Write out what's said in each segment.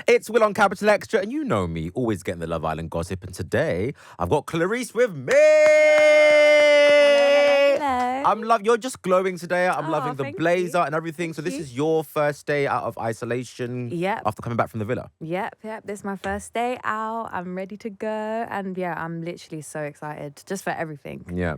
It's Will on Capital Extra, and you know me, always getting the Love Island gossip. And today, I've got Clarisse with me. Hello. You're just glowing today. I'm loving the thank blazer you. and everything. Thank so this you. is your first day out of isolation. Yep. After coming back from the villa. Yep. This is my first day out. I'm ready to go. And yeah, I'm literally so excited just for everything. Yeah.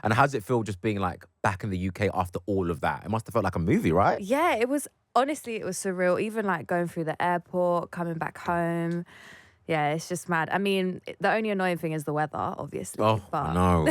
And how does it feel just being like back in the UK after all of that? It must have felt like a movie, right? Yeah, it was, honestly, it was surreal. Even like going through the airport, coming back home. Yeah, it's just mad. I mean, the only annoying thing is the weather, obviously. Oh, but no.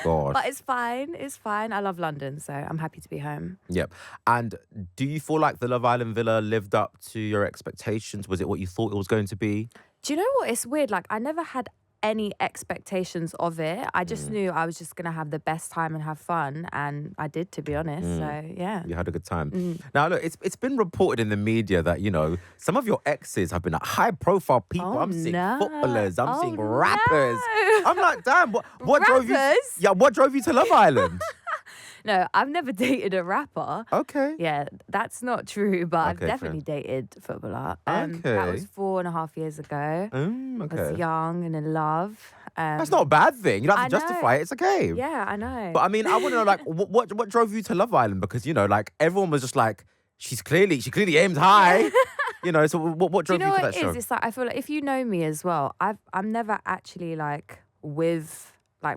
Gosh. But it's fine. It's fine. I love London, so I'm happy to be home. Yep. And do you feel like the Love Island villa lived up to your expectations? Was it what you thought it was going to be? Do you know what? It's weird. Like, I never had any expectations of it. I just knew I was just going to have the best time and have fun. And I did, to be honest. So, yeah. You had a good time. Now, look, it's been reported in the media that, you know, some of your exes have been like high-profile people. Oh, I'm seeing no. footballers. I'm Oh, seeing rappers. no. I'm like, damn, what drove you? Rappers? Yeah, what drove you to Love Island? No, I've never dated a rapper. Okay. Yeah, that's not true, but I've Okay, definitely dated a footballer. That Okay. was 4.5 years ago. I was Okay. young and in love. That's not a bad thing. You don't have to I know. justify it. It's okay. Yeah, I know. But I mean, I want to know, like, what drove you to Love Island? Because, you know, like, everyone was just like, she clearly aims high. You know, so what Do you drove know you to what that it show? is? It's like, I feel like if you know me as well, I'm never actually like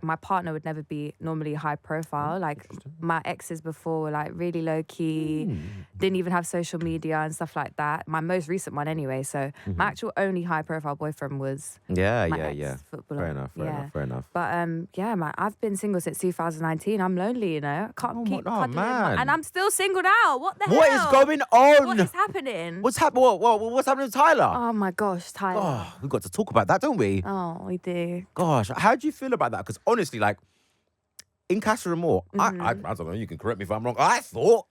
my partner would never be normally high profile. Like my exes before were like really low key, didn't even have social media and stuff like that. My most recent one anyway. So my actual only high profile boyfriend was my ex-footballer. Fair enough. But yeah, man, I've been single since 2019. I'm lonely, you know. I can't keep cuddling. man. And I'm still single now. What the hell? What is going on? What is happening? What's happening? What's happening to Tyler? Oh my gosh, Tyler. Oh, we've got to talk about that, don't we? Oh, we do. Gosh, how do you feel about that? Because honestly, like, in Casa Amor, I don't know, you can correct me if I'm wrong. I thought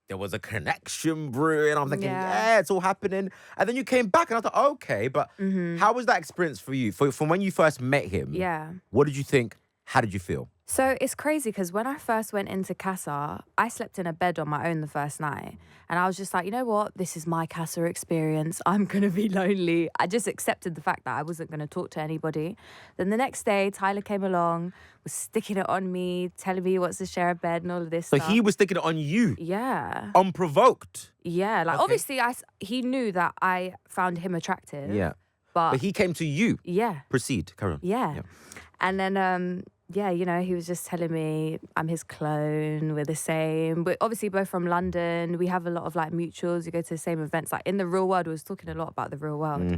there was a connection brewing. I'm thinking, yeah, it's all happening. And then you came back and I thought, okay, but how was that experience for you? From when you first met him, Yeah. what did you think? How did you feel? So it's crazy because when I first went into Casa, I slept in a bed on my own the first night. And I was just like, you know what? This is my Casa experience. I'm going to be lonely. I just accepted the fact that I wasn't going to talk to anybody. Then the next day, Tyler came along, was sticking it on me, telling me he wants to share a bed and all of this So stuff. he was sticking it on you, Yeah. unprovoked. Yeah. Like, Okay. obviously, he knew that I found him attractive. Yeah. But But he came to you. yeah. Proceed, carry on. Yeah. And then, yeah, you know, he was just telling me I'm his clone, we're the same. We're obviously both from London. We have a lot of like mutuals. We go to the same events. Like in the real world, we was talking a lot about the real world.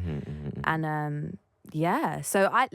And yeah, so I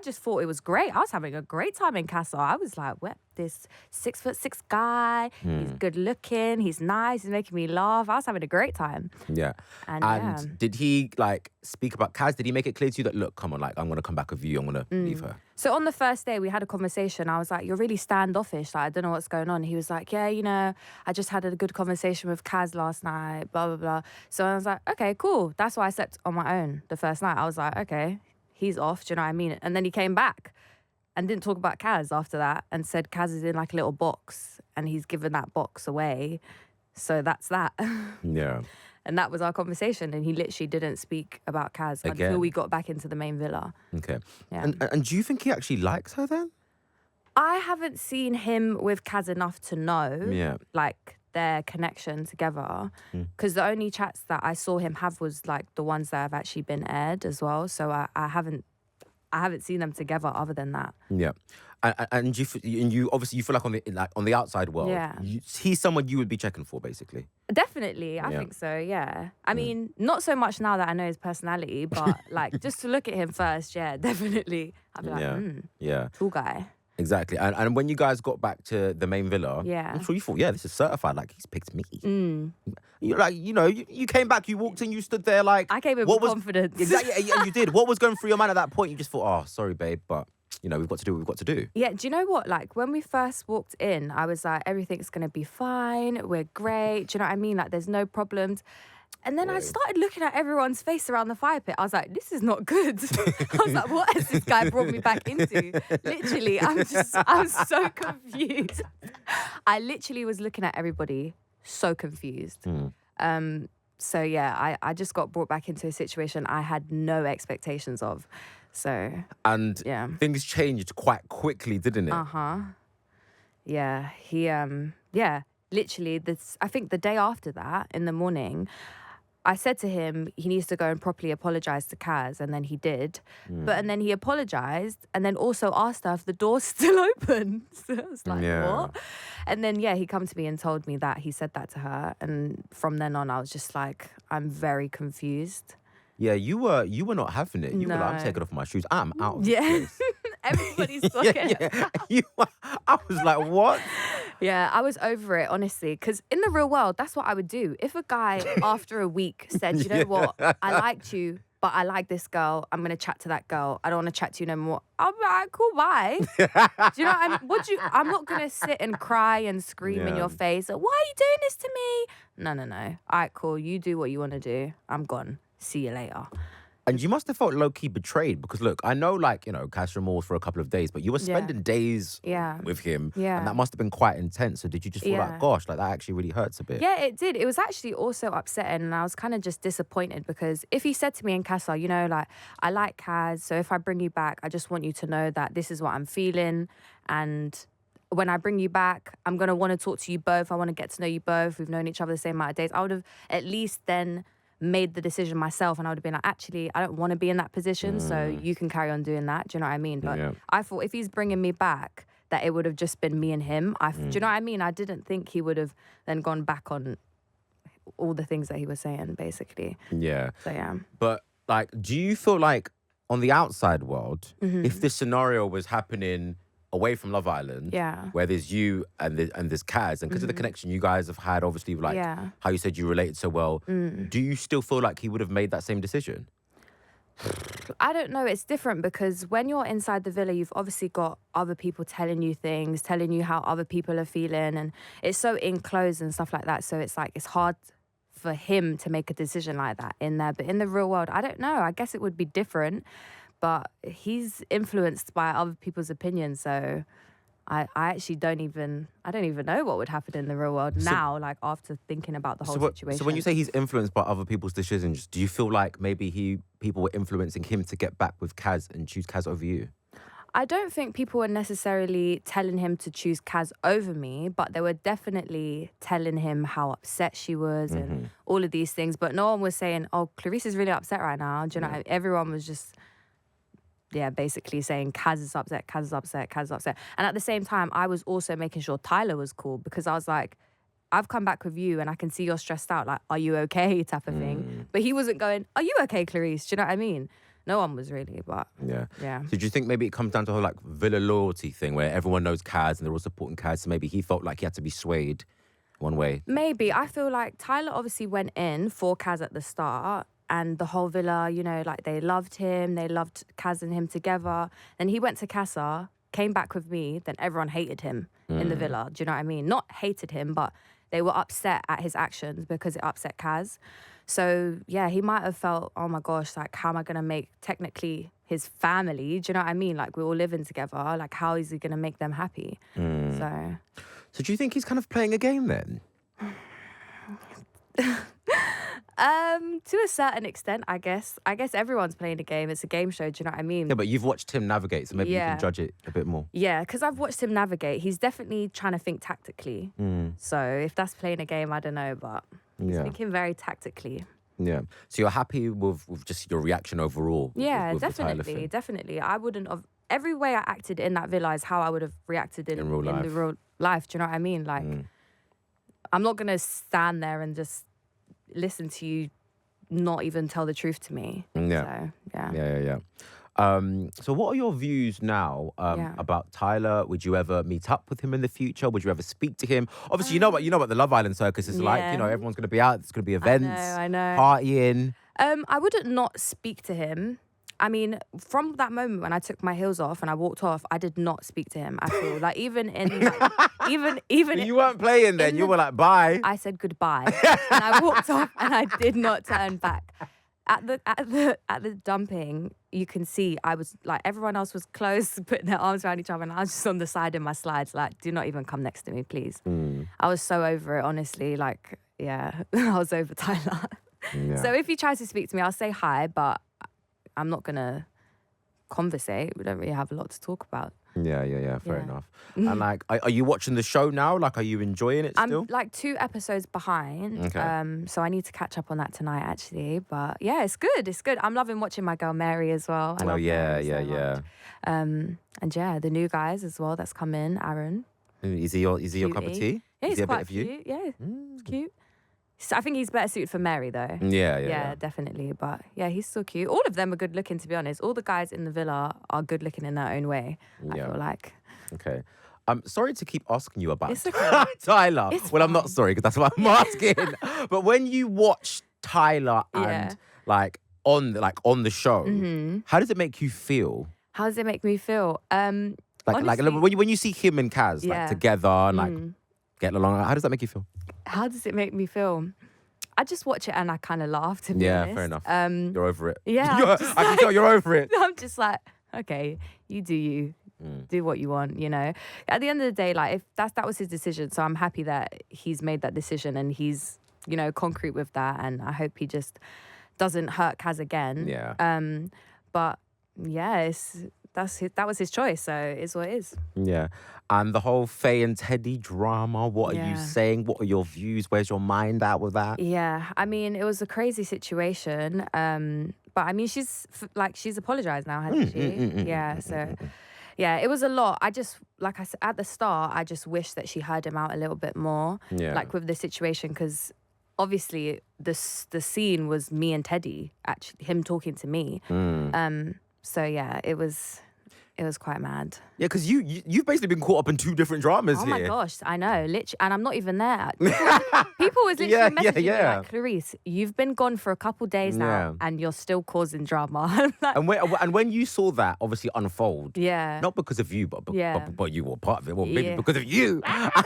just thought it was great. I was having a great time in Casa. I was like, what, this 6'6" guy, he's good looking, he's nice, he's making me laugh. I was having a great time. Yeah. And yeah. Did he like speak about Kaz? Did he make it clear to you that, look, come on, like, I'm going to come back with you. I'm going to leave her. So on the first day, we had a conversation. I was like, you're really standoffish. Like, I don't know what's going on. He was like, yeah, you know, I just had a good conversation with Kaz last night, blah, blah, blah. So I was like, okay, cool. That's why I slept on my own the first night. I was like, okay, he's off. Do you know what I mean? And then he came back and didn't talk about Kaz after that and said Kaz is in like a little box and he's given that box away. So that's that. Yeah. And that was our conversation. And he literally didn't speak about Kaz Again. until we got back into the main villa. Okay. Yeah. And do you think he actually likes her then? I haven't seen him with Kaz enough to know, Yeah. like, their connection together. Because the only chats that I saw him have was, like, the ones that have actually been aired as well. So I haven't seen them together other than that. Yeah. And you obviously you feel like on the outside world, Yeah. he's someone you would be checking for, basically. Definitely, I Yeah. think so, yeah. I mean, not so much now that I know his personality, but, like, just to look at him first, yeah, definitely. I'd be like, Yeah. cool guy. Exactly. And when you guys got back to the main villa, Yeah. I'm sure you thought, yeah, this is certified. Like, he's picked me. You're like, you know, you came back, you walked in, you stood there like... I came in with confidence. Exactly, and you did. What was going through your mind at that point? You just thought, oh, sorry, babe, but, you know, we've got to do what we've got to do. Yeah, do you know what? Like, when we first walked in, I was like, everything's going to be fine. We're great. Do you know what I mean? Like, there's no problems. And then I started looking at everyone's face around the fire pit. I was like, this is not good. I was like, what has this guy brought me back into? Literally, I'm so confused. I literally was looking at everybody so confused. So yeah, I just got brought back into a situation I had no expectations of. So And yeah. things changed quite quickly, didn't it? Yeah, literally I think the day after that, in the morning, I said to him he needs to go and properly apologize to Kaz, and then he did. And then he apologized and then also asked her if the door's still open. So I was like, what? And then he come to me and told me that he said that to her, and from then on I was just like, I'm very confused. Yeah, you were not having it. You were like, I'm taking off my shoes. I'm out of this place. Everybody's talking. I was like, what? Yeah, I was over it, honestly, because in the real world, that's what I would do. If a guy after a week said, you know what, I liked you, but I like this girl, I'm going to chat to that girl, I don't want to chat to you no more, I'll be like, cool, bye. Do you know what I mean? I'm not going to sit and cry and scream in your face, like, why are you doing this to me? No. All right, cool, you do what you want to do. I'm gone. See you later. And you must have felt low-key betrayed because, look, I know, like, you know, Casa Amor for a couple of days, but you were spending days with him. Yeah. And that must have been quite intense. So did you just feel like, gosh, like that actually really hurts a bit? Yeah, it did. It was actually also upsetting, and I was kind of just disappointed because if he said to me in Casa, you know, like, I like Kaz, so if I bring you back, I just want you to know that this is what I'm feeling. And when I bring you back, I'm going to want to talk to you both. I want to get to know you both. We've known each other the same amount of days. I would have at least then made the decision myself, and I would have been like, actually, I don't want to be in that position, so you can carry on doing that. Do you know what I mean? But I thought if he's bringing me back, that it would have just been me and him. Do you know what I mean? I didn't think he would have then gone back on all the things that he was saying, basically. Yeah. So yeah. But like, do you feel like on the outside world, if this scenario was happening away from Love Island, where there's you and there's Kaz, and because of the connection you guys have had, obviously, like how you said you related so well, do you still feel like he would have made that same decision? I don't know. It's different because when you're inside the villa, you've obviously got other people telling you things, telling you how other people are feeling, and it's so enclosed and stuff like that. So it's like, it's hard for him to make a decision like that in there. But in the real world, I don't know. I guess it would be different. But he's influenced by other people's opinions, so I actually don't even know what would happen in the real world now, like after thinking about the whole situation. So when you say he's influenced by other people's decisions, do you feel like maybe people were influencing him to get back with Kaz and choose Kaz over you? I don't think people were necessarily telling him to choose Kaz over me, but they were definitely telling him how upset she was and all of these things. But no one was saying, oh, Clarisse is really upset right now. Do you know? Everyone was just basically saying Kaz is upset, Kaz is upset, Kaz is upset. And at the same time, I was also making sure Tyler was cool because I was like, I've come back with you and I can see you're stressed out. Like, are you okay? Type of thing. But he wasn't going, are you okay, Clarisse? Do you know what I mean? No one was really, but yeah. So do you think maybe it comes down to a whole like villa loyalty thing where everyone knows Kaz and they're all supporting Kaz, so maybe he felt like he had to be swayed one way? Maybe. I feel like Tyler obviously went in for Kaz at the start, and the whole villa, you know, like they loved him, they loved Kaz and him together. Then he went to Casa, came back with me, then everyone hated him in the villa. Do you know what I mean? Not hated him, but they were upset at his actions because it upset Kaz. So yeah, he might have felt, oh my gosh, like how am I gonna make technically his family? Do you know what I mean? Like we're all living together. Like how is he gonna make them happy? So do you think he's kind of playing a game then? To a certain extent, I guess. I guess everyone's playing a game. It's a game show. Do you know what I mean? Yeah, but you've watched him navigate, so maybe you can judge it a bit more. Yeah, because I've watched him navigate. He's definitely trying to think tactically. So if that's playing a game, I don't know, but he's thinking very tactically. Yeah. So you're happy with just your reaction overall? Yeah, with definitely. I wouldn't have. Every way I acted in that villa is how I would have reacted in real life. the real life. Do you know what I mean? Like, I'm not gonna stand there and just listen to you not even tell the truth to me. Yeah. So, yeah. So what are your views now about Tyler? Would you ever meet up with him in the future? Would you ever speak to him? Obviously, you know what the Love Island circus is like. You know, everyone's going to be out. There's going to be events. I know. Partying. I wouldn't not speak to him. I mean, from that moment when I took my heels off and I walked off, I did not speak to him at all. Like even even you weren't playing then. You were like, bye. I said goodbye and I walked off and I did not turn back. At the dumping, you can see I was like, everyone else was close, putting their arms around each other, and I was just on the side in my slides, like, do not even come next to me, please. I was so over it, honestly. Like, yeah, I was over Tyler. Yeah. So if he tries to speak to me, I'll say hi, but I'm not gonna conversate. We don't really have a lot to talk about. Yeah. Fair Yeah. enough. And like, are you watching the show now? Like, are you enjoying it still? I'm like 2 episodes behind. Okay. So I need to catch up on that tonight, actually. But yeah, it's good. It's good. I'm loving watching my girl Mary as well. I love Mary so much. And yeah, the new guys as well that's come in. Aaron. Is he your cup of Cutie. tea? Yeah, Is he's he a bit quite of you? cute. Yeah, he's cute. So I think he's better suited for Mary though. Yeah. Definitely. But yeah, he's still cute. All of them are good looking, to be honest. All the guys in the villa are good looking in their own way. Yeah. I feel like. Okay. I'm sorry to keep asking you about It's okay. Tyler. It's I'm not fine. sorry because that's what I'm asking. But when you watch Tyler and like on the show, how does it make you feel? How does it make me feel? Like Honestly, when you see him and Kazs like together and like getting along, how does that make you feel? how does it make me feel? I just watch it and I kind of laugh, to be honest. Fair enough. You're over it. Yeah, I can tell you're over it. I'm just like, okay, you do you. Do what you want, you know. At the end of the day, like if that was his decision, so I'm happy that he's made that decision and he's, you know, concrete with that, and I hope he just doesn't hurt Kaz again. Yeah. But yeah, that was his choice, so it's what it is. Yeah. And the whole Faye and Teddy drama, what are you saying? What are your views? Where's your mind at with that? Yeah, I mean, it was a crazy situation. But I mean, she's apologized now, hasn't she? Yeah, so yeah, it was a lot. I just, like I said, at the start, I just wish that she heard him out a little bit more, like with the situation, because obviously the scene was me and Teddy, actually, him talking to me. So yeah, it was quite mad. Yeah, because you've basically been caught up in 2 different dramas here. Oh my gosh, I know, literally, and I'm not even there. People was literally messaging me like, Clarisse, you've been gone for a couple days now, and you're still causing drama. Like, and when you saw that obviously unfold, not because of you, but you were part of it. Well, maybe because of you.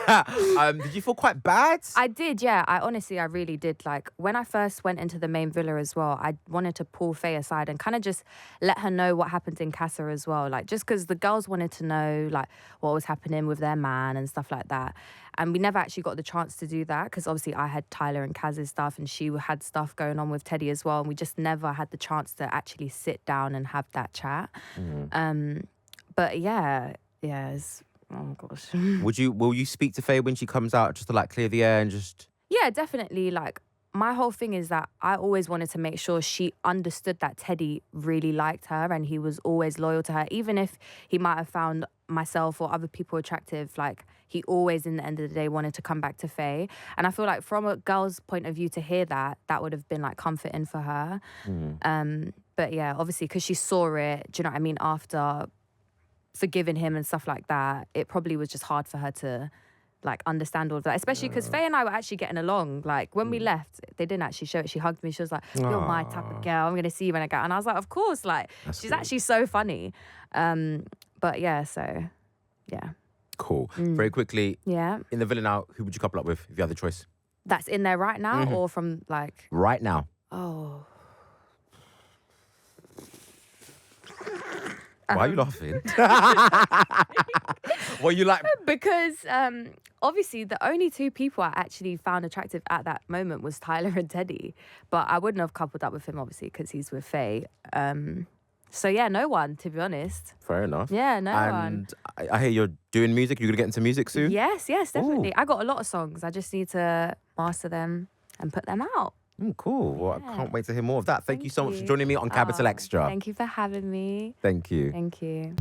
Did you feel quite bad? I did, yeah. I really did. Like when I first went into the main villa as well, I wanted to pull Faye aside and kind of just let her know what happened in Casa as well. Like just because the girls wanted to know like what was happening with their man and stuff like that. And we never actually got the chance to do that because obviously I had Tyler and Kaz's stuff and she had stuff going on with Teddy as well. And we just never had the chance to actually sit down and have that chat. But yeah, oh gosh. Will you speak to Faye when she comes out just to like clear the air and just... Yeah, definitely. Like my whole thing is that I always wanted to make sure she understood that Teddy really liked her and he was always loyal to her. Even if he might have found myself or other people attractive, like he always, in the end of the day, wanted to come back to Faye. And I feel like from a girl's point of view to hear that would have been like comforting for her. But yeah, obviously, because she saw it, do you know what I mean, after forgiving him and stuff like that, it probably was just hard for her to like understand all of that, especially because Faye and I were actually getting along. Like when we left, they didn't actually show it. She hugged me. She was like, "You're my type of girl. I'm gonna see you when I go." And I was like, "Of course!" Like she's actually so funny. But yeah, so yeah. Cool. Very quickly. Yeah. In the villa now, who would you couple up with if you had the choice? That's in there right now, or from like right now? Oh. Why are you laughing? What are you like? Because obviously the only 2 people I actually found attractive at that moment was Tyler and Teddy. But I wouldn't have coupled up with him, obviously, because he's with Faye. So yeah, no one, to be honest. Fair enough. Yeah, no one. And I hear you're doing music. You're going to get into music soon? Yes, definitely. Ooh. I got a lot of songs. I just need to master them and put them out. Cool. Well, I can't wait to hear more of that. Thank you so much for joining me on Capital XTRA. Thank you for having me. Thank you. Thank you.